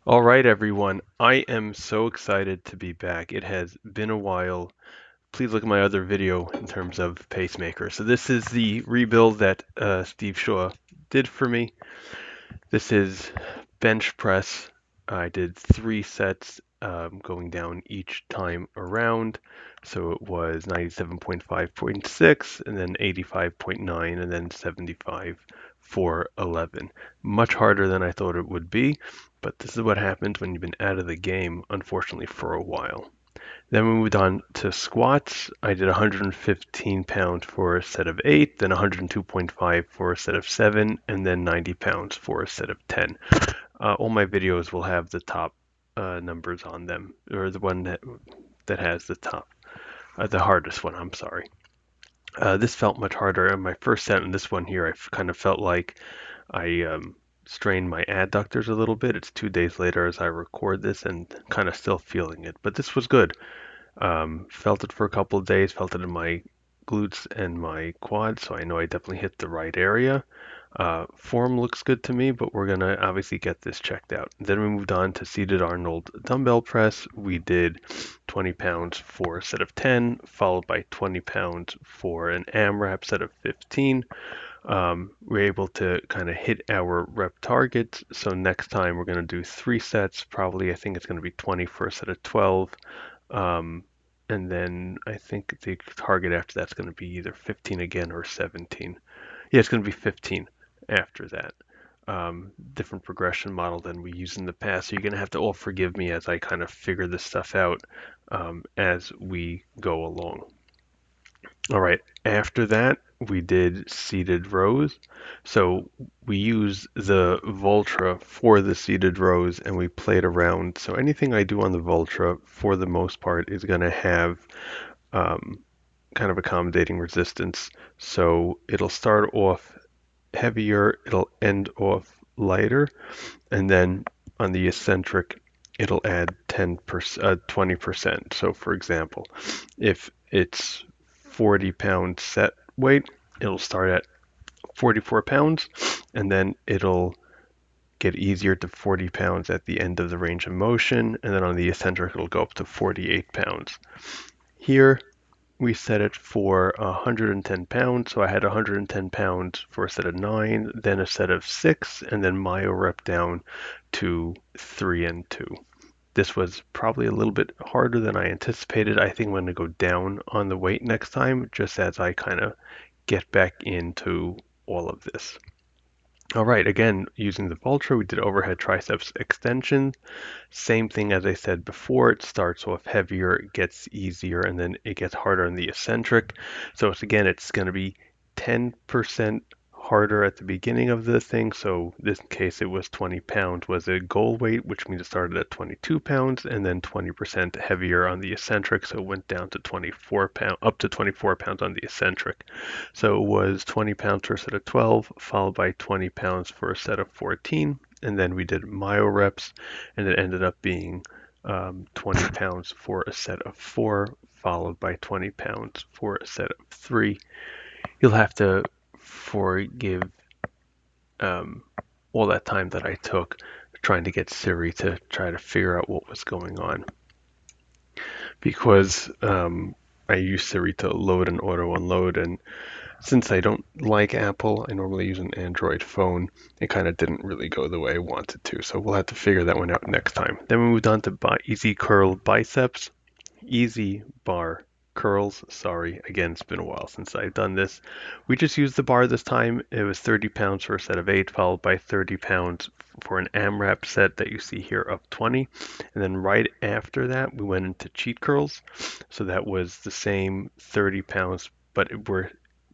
All right, everyone. I am so excited to be back. It has been a while. Please look at my other video in terms of pacemaker. So this is the rebuild that Steve Shaw did for me. This is bench press. I did 3 sets going down each time around. So it was 97.5.6 and then 85.9 and then 75 for 11. Much harder than I thought it would be, but this is what happens when you've been out of the game, unfortunately, for a while. Then we moved on to squats. I did 115 pounds for a set of 8, then 102.5 for a set of 7, and then 90 pounds for a set of 10. All my videos will have the top numbers on them, or the one that has the top, the hardest one, I'm sorry. This felt much harder in my first set, and this one here, I kind of felt like I strained my adductors a little bit. It's 2 days later as I record this and kind of still feeling it, but this was good. Felt it for a couple of days, felt it in my glutes and my quads, so I know I definitely hit the right area. Form looks good to me, but we're gonna obviously get this checked out. Then we moved on to seated Arnold dumbbell press. We did 20 pounds for a set of 10, followed by 20 pounds for an AMRAP set of 15. We're able to kind of hit our rep targets. So next time we're going to do 3 sets. Probably I think it's going to be 20 for a set of 12. Um, and then I think the target after that's going to be either 15 again or 17. Yeah, it's going to be 15 after that. Different progression model than we used in the past. So you're going to have to all forgive me as I kind of figure this stuff out as we go along. All right, after that, we did seated rows. So we use the Voltra for the seated rows and we played around. So anything I do on the Voltra, for the most part, is going to have um, kind of accommodating resistance. So it'll start off heavier, it'll end off lighter, and then on the eccentric, it'll add 10%, 20%. So for example, if it's 40 pound set weight, it'll start at 44 pounds, and then it'll get easier to 40 pounds at the end of the range of motion, and then on the eccentric, it'll go up to 48 pounds. Here, we set it for 110 pounds. So I had 110 pounds for a set of 9, then a set of 6, and then myo rep down to 3 and 2. This was probably a little bit harder than I anticipated. I think I'm going to go down on the weight next time, just as I kind of get back into all of this. All right, again, using the Vultra, we did overhead triceps extension. Same thing as I said before, it starts off heavier, it gets easier, and then it gets harder in the eccentric. So it's going to be 10% harder at the beginning of the thing. So this case, it was 20 pounds was a goal weight, which means it started at 22 pounds, and then 20% heavier on the eccentric. So it went down to 24 pounds, up to 24 pounds on the eccentric. So it was 20 pounds for a set of 12, followed by 20 pounds for a set of 14. And then we did myo reps, and it ended up being 20 pounds for a set of 4, followed by 20 pounds for a set of 3. You'll have to forgive all that time that I took trying to get Siri to try to figure out what was going on. Because I use Siri to load and auto unload, and since I don't like Apple, I normally use an Android phone. It kind of didn't really go the way I wanted to, so we'll have to figure that one out next time. Then we moved on to easy curl biceps, easy bar curls. Sorry, again, it's been a while since I've done this. We just used the bar this time. It was 30 pounds for a set of 8, followed by 30 pounds for an AMRAP set that you see here of 20. And then right after that, we went into cheat curls. So that was the same 30 pounds, but we're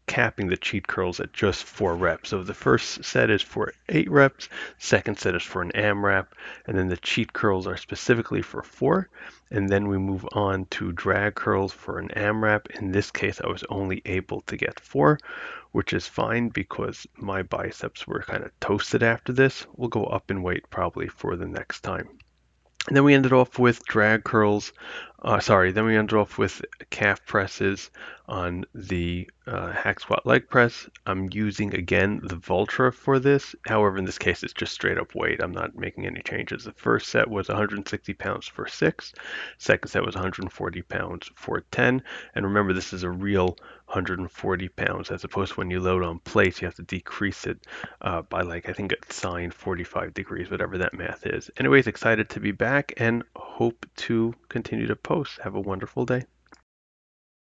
capping the cheat curls at just 4 reps. So the first set is for 8 reps, second set is for an AMRAP, and then the cheat curls are specifically for 4. And then we move on to drag curls for an AMRAP. In this case, I was only able to get 4, which is fine because my biceps were kind of toasted after this. We'll go up in weight probably for the next time. And then we ended off with then we ended off with calf presses on the hack squat leg press. I'm using again the Vultra for this. However, in this case, it's just straight up weight. I'm not making any changes. The first set was 160 pounds for 6. Second set was 140 pounds for 10. And remember, this is a real 140 pounds as opposed to when you load on plates, you have to decrease it by like, I think it's sine 45 degrees, whatever that math is. Anyways, excited to be back and hope to continue to post. Have a wonderful day.